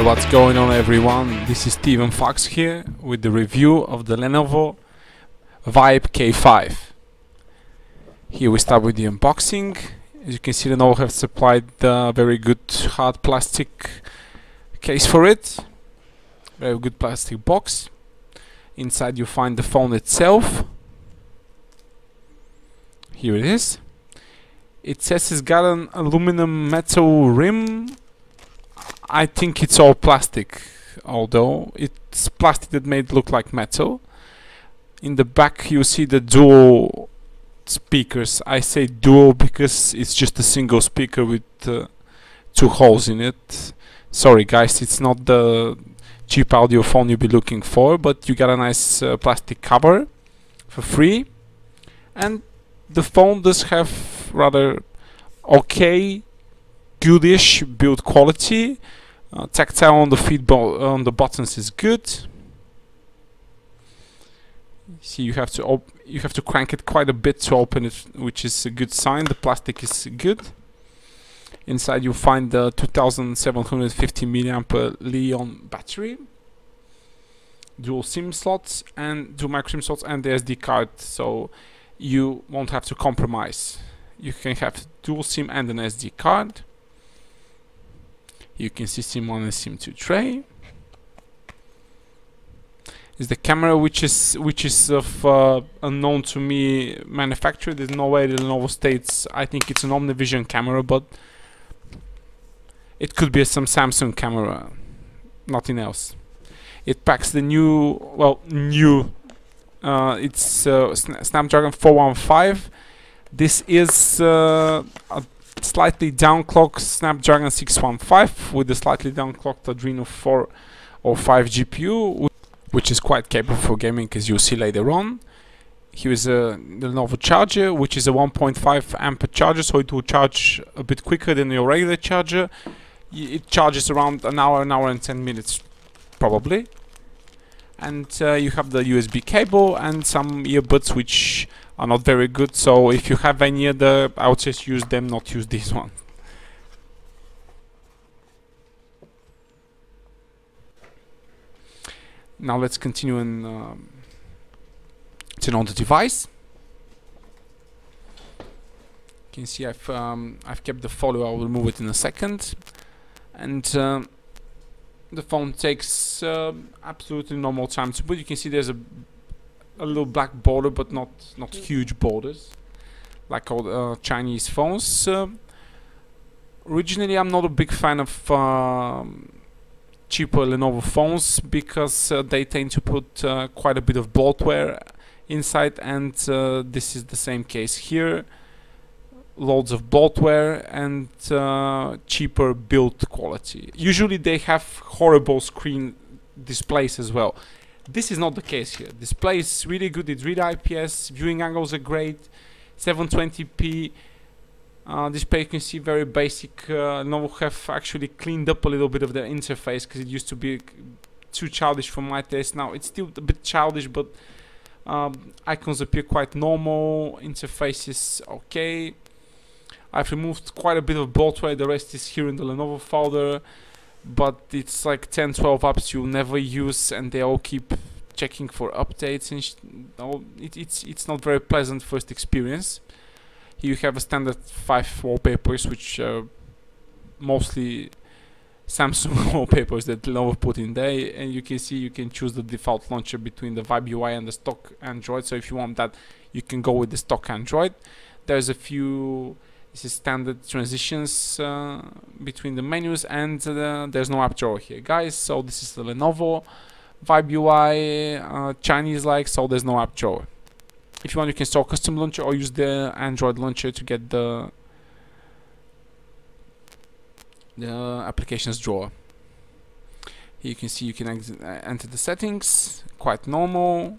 Hey, what's going on everyone? This is Steven Fox here with the review of the Lenovo Vibe K5. Here we start with the unboxing. As you can see, Lenovo have supplied a very good hard plastic case for it. Very good plastic box. Inside you find the phone itself. Here it is. It says it's got an aluminum metal rim. I think it's all plastic, although it's plastic that made it look like metal. In the back you see the dual speakers. I say dual because it's just a single speaker with two holes in it. Sorry guys, it's not the cheap audio phone you'll be looking for, but you got a nice plastic cover for free. And the phone does have rather okay, goodish build quality. Tactile on the on the buttons is good. See, you have to crank it quite a bit to open it, which is a good sign. The plastic is good. Inside you find the 2750 mAh Li-ion battery, dual SIM slots and dual micro SIM slots, and the SD card, so you won't have to compromise. You can have dual SIM and an SD card. You can see SIM1 and SIM2 tray. Is the camera, which is of unknown to me manufacturer. There's no way the Lenovo states. I think it's an Omnivision camera, but it could be some Samsung camera, nothing else. It packs the it's Snapdragon 415. This is a slightly downclocked Snapdragon 615 with a slightly downclocked Adreno 405 GPU, which is quite capable for gaming, as you'll see later on. Here is the Lenovo charger, which is a 1.5 ampere charger, so it will charge a bit quicker than your regular charger. It charges around an hour and 10 minutes probably. And you have the USB cable and some earbuds which are not very good, so if you have any other, I would just use them, not use this one. Now let's continue and turn on the device. You can see I've kept the folio. I will remove it in a second. And the phone takes absolutely normal time to boot. You can see there's a little black border, but not huge borders like all Chinese phones. Originally, I'm not a big fan of cheaper Lenovo phones because they tend to put quite a bit of bloatware inside, and this is the same case here. Loads of bloatware and cheaper build quality. Usually they have horrible screen displays as well. This is not the case here. Display is really good, it's really IPS, viewing angles are great, 720p. Display, you can see, very basic. Lenovo have actually cleaned up a little bit of the interface because it used to be too childish for my taste. Now it's still a bit childish, but icons appear quite normal, interface is okay. I've removed quite a bit of bloatware, the rest is here in the Lenovo folder, but it's like 10-12 apps you never use and they all keep checking for updates, and it's not very pleasant first experience. Here you have a standard 5 wallpapers, which are mostly Samsung wallpapers that Lenovo put in there, and you can see you can choose the default launcher between the Vibe UI and the stock Android, so if you want that you can go with the stock Android. There's a few standard transitions between the menus, and there's no app drawer here, guys. So this is the Lenovo Vibe UI, Chinese like, so there's no app drawer. If you want, you can install custom launcher or use the Android launcher to get the applications drawer. Here you can see you can enter the settings, quite normal.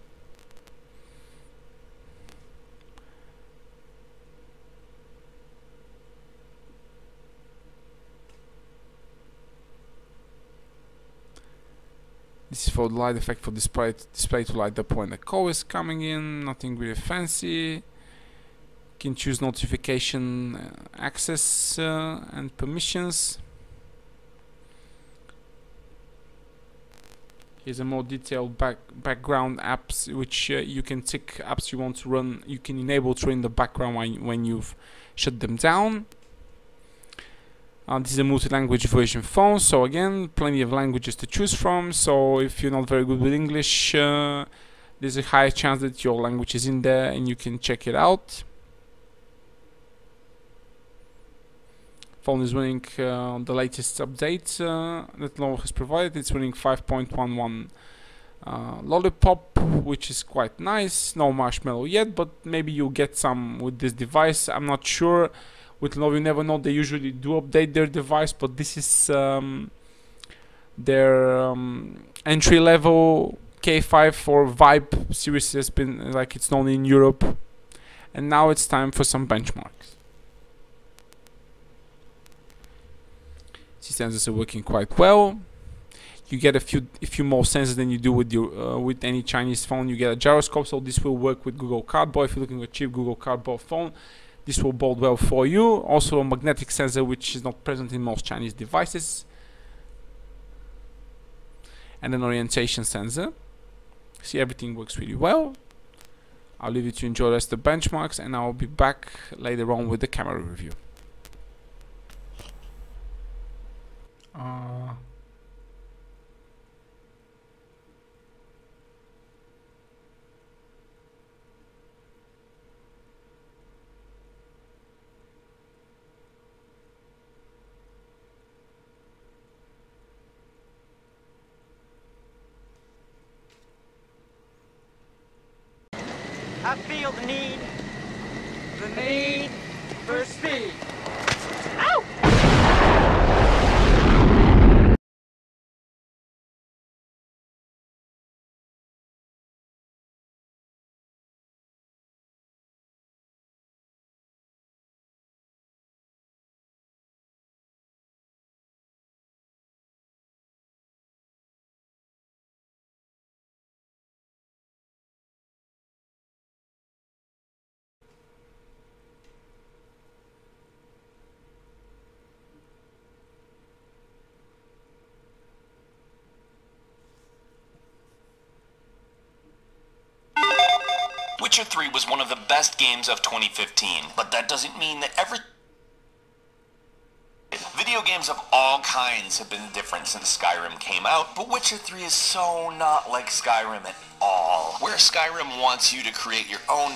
This is for the light effect, for display to light up when the call is coming in. Nothing really fancy. You can choose notification access and permissions. Here's a more detailed background apps, which you can tick apps you want to run. You can enable to run in the background when you've shut them down. This is a multi-language version phone, so again, plenty of languages to choose from. So if you're not very good with English, there's a high chance that your language is in there and you can check it out. Phone is running the latest update that Lenovo has provided. It's running 5.11 Lollipop, which is quite nice. No Marshmallow yet, but maybe you'll get some with this device. I'm not sure. With Lenovo, you never know. They usually do update their device, but this is their entry-level K5 for Vibe series has been like it's known in Europe, and now it's time for some benchmarks. Sensors are working quite well. You get a few more sensors than you do with your with any Chinese phone. You get a gyroscope, so this will work with Google Cardboard. If you're looking at a cheap Google Cardboard phone, this will bode well for you. Also a magnetic sensor, which is not present in most Chinese devices, and an orientation sensor. See, everything works really well. I'll leave you to enjoy the rest of the benchmarks, and I'll be back later on with the camera review. I feel the need for speed. Ow! Witcher 3 was one of the best games of 2015, but that doesn't mean that video games of all kinds have been different since Skyrim came out, but Witcher 3 is so not like Skyrim at all. Where Skyrim wants you to create your own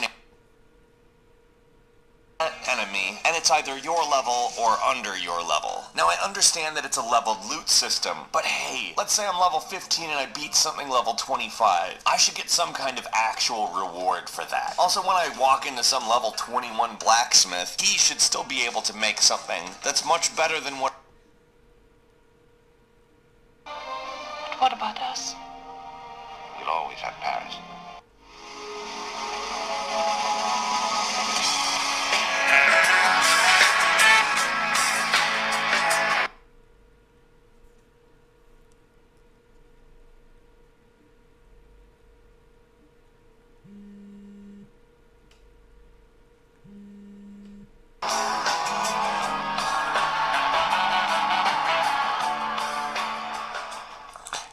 enemy, and it's either your level or under your level. Now I understand that it's a leveled loot system, but hey, let's say I'm level 15 and I beat something level 25. I should get some kind of actual reward for that. Also, when I walk into some level 21 blacksmith, he should still be able to make something that's much better than what... What about us? You'll always have Paris.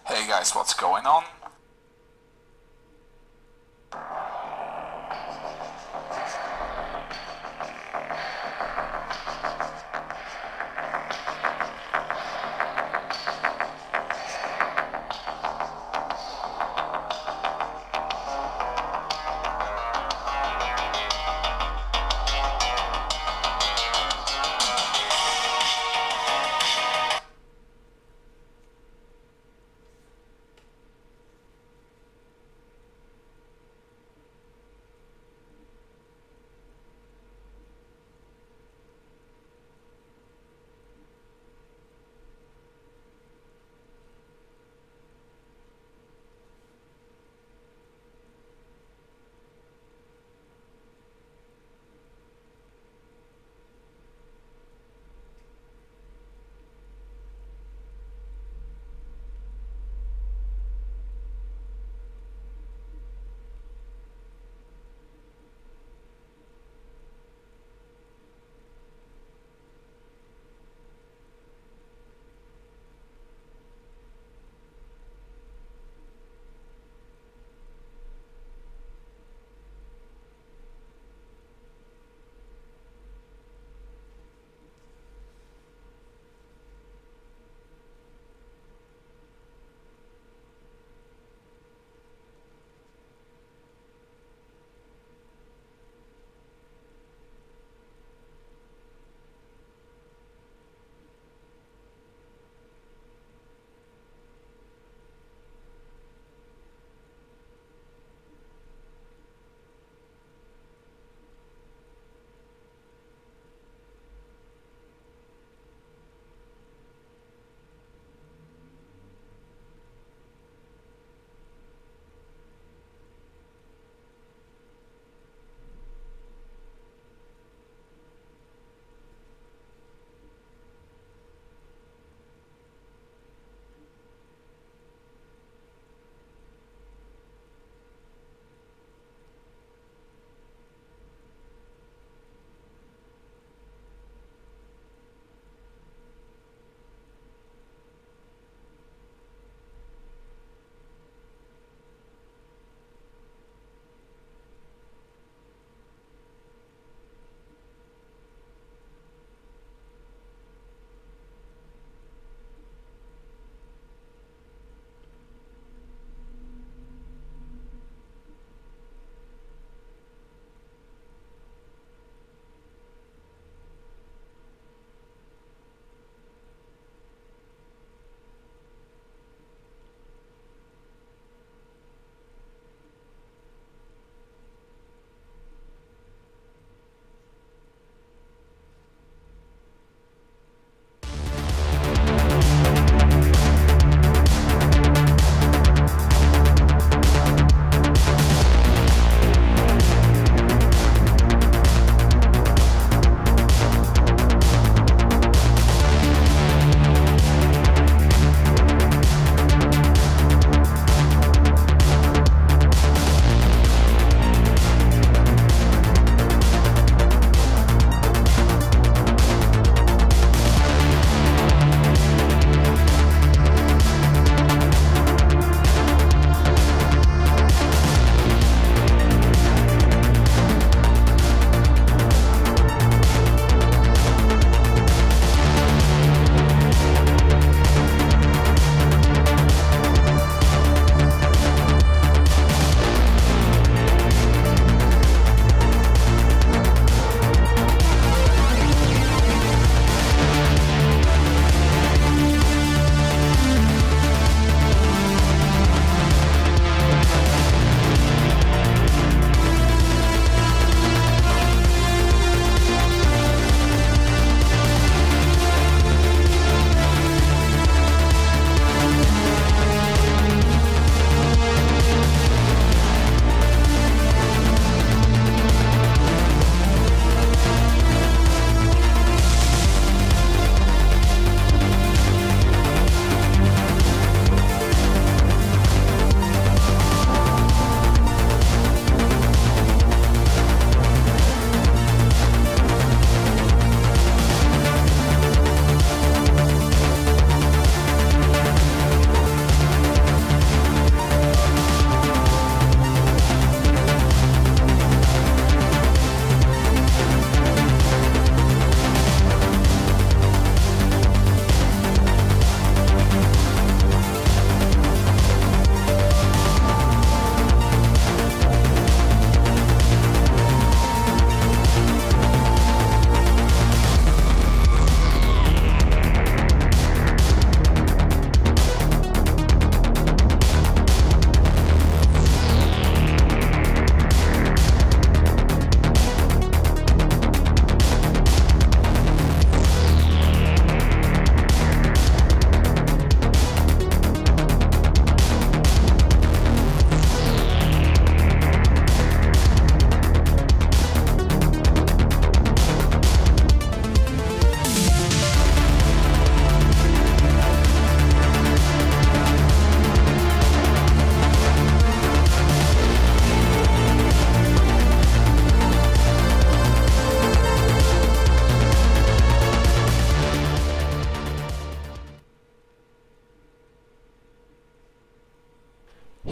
Hey guys, what's going on?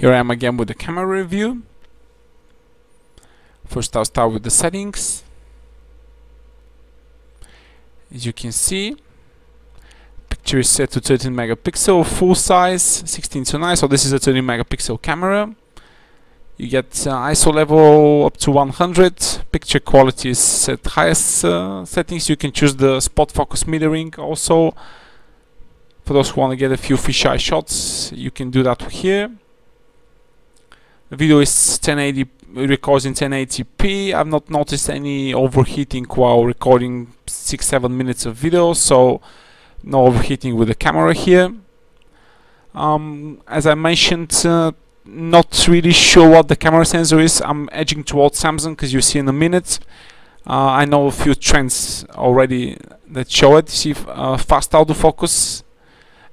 Here I am again with the camera review. First I'll start with the settings. As you can see, picture is set to 13 megapixel, full size, 16:9, so this is a 13 megapixel camera. You get ISO level up to 100, picture quality is set highest settings. You can choose the spot focus metering also. For those who want to get a few fisheye shots, you can do that here. The video is 1080, records in 1080p. I've not noticed any overheating while recording 6-7 minutes of video, so no overheating with the camera here. As I mentioned, not really sure what the camera sensor is. I'm edging towards Samsung because you see in a minute. I know a few trends already that show it. You see fast autofocus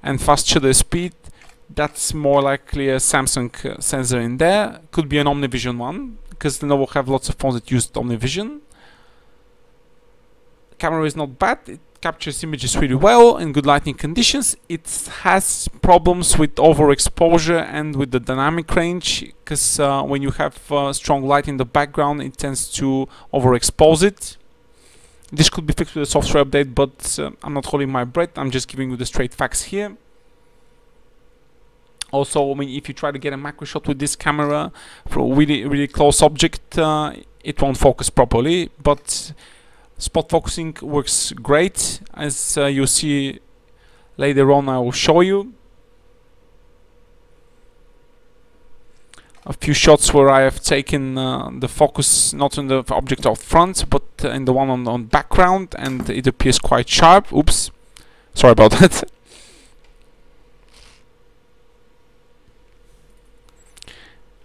and fast shutter speed. That's more likely a Samsung sensor in there. Could be an OmniVision one, because Lenovo have lots of phones that use OmniVision. The camera is not bad. It captures images really well in good lighting conditions. It has problems with overexposure and with the dynamic range, because when you have strong light in the background, it tends to overexpose it. This could be fixed with a software update, but I'm not holding my breath. I'm just giving you the straight facts here. Also, I mean, if you try to get a macro shot with this camera for a really close object, it won't focus properly, but spot focusing works great, as you'll see later on. I will show you a few shots where I have taken the focus not on the object out front, but in the one on background, and it appears quite sharp. Oops, sorry about that.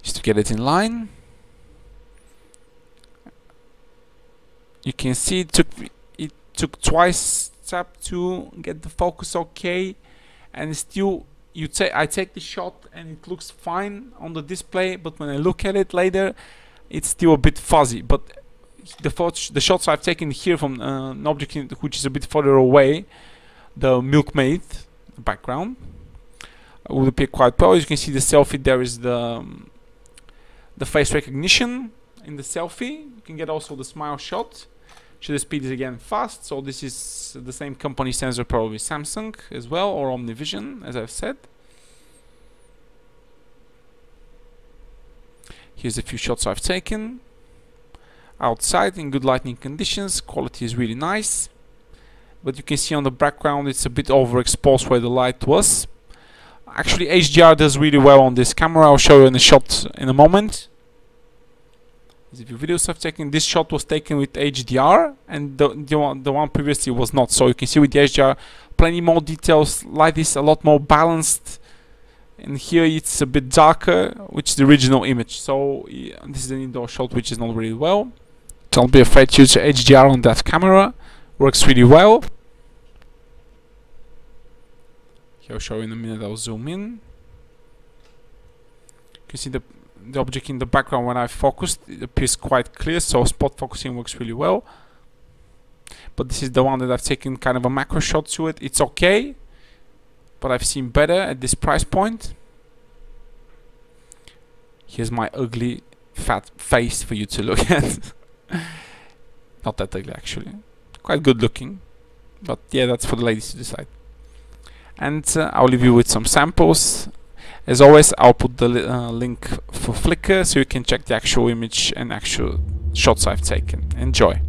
Just to get it in line. You can see it took twice tap to get the focus okay, and still I take the shot and it looks fine on the display, but when I look at it later, it's still a bit fuzzy. But the shots I've taken here from an object which is a bit further away, the milkmaid background, will appear quite well. As you can see, the selfie, there is the face recognition in the selfie. You can get also the smile shot. Shutter speed is again fast, so this is the same company sensor, probably Samsung as well, or OmniVision, as I've said. Here's a few shots I've taken outside in good lighting conditions. Quality is really nice, but you can see on the background it's a bit overexposed where the light was. Actually, HDR does really well on this camera. I'll show you in a shot in a moment. There's a few videos I've taken. This shot was taken with HDR, and the one previously was not. So you can see with the HDR, plenty more details. Light is a lot more balanced, and here it's a bit darker, which is the original image. So yeah, this is an indoor shot, which is not really well. Don't be afraid to use HDR on that camera. Works really well. Here I'll show you in a minute. I'll zoom in. You can see the object in the background. When I focused, it appears quite clear, so spot focusing works really well. But this is the one that I've taken kind of a macro shot to it. It's okay, but I've seen better at this price point. Here's my ugly fat face for you to look at. Not that ugly, actually. Quite good looking, but yeah, that's for the ladies to decide. And I'll leave you with some samples. As always, I'll put the link for Flickr so you can check the actual image and actual shots I've taken. Enjoy.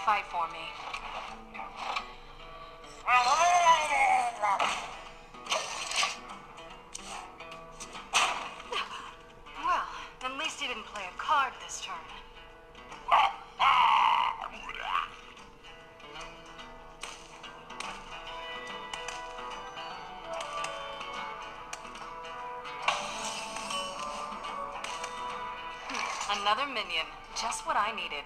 fight for me. Well, at least he didn't play a card this turn. Another minion. Just what I needed.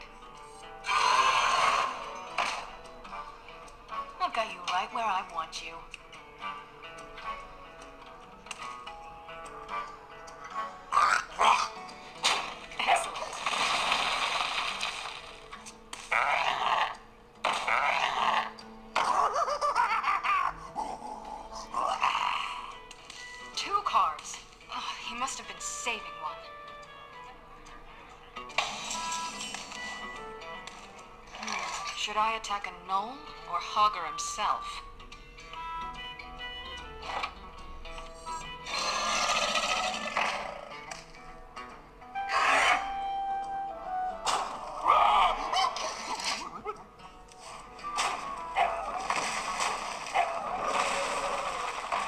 I've got you right where I want you. Excellent. Two cards. Oh, he must have been saving one. Should I attack a gnome or Hogger himself?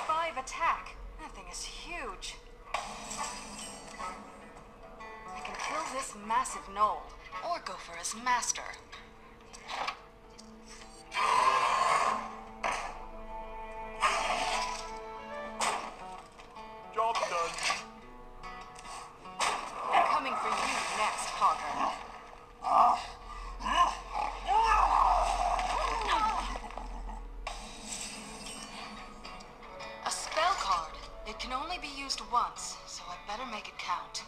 Five attack. That thing is huge. I can kill this massive gnoll or go for his master. Job done. I'm coming for you next, Hogger. A spell card. It can only be used once, so I better make it count.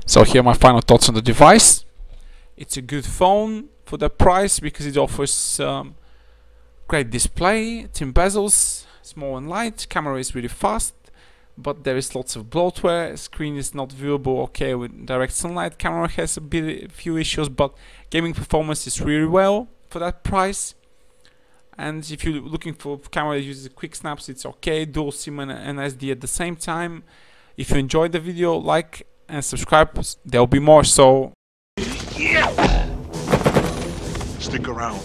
So here are my final thoughts on the device. It's a good phone for the price because it offers great display, thin bezels, small and light, camera is really fast, but there is lots of bloatware, screen is not viewable okay with direct sunlight, camera has a few issues, but gaming performance is really well for that price. And if you're looking for a camera that uses quick snaps, it's okay, dual SIM and SD at the same time. If you enjoyed the video, like and subscribe, there'll be more, so Stick around.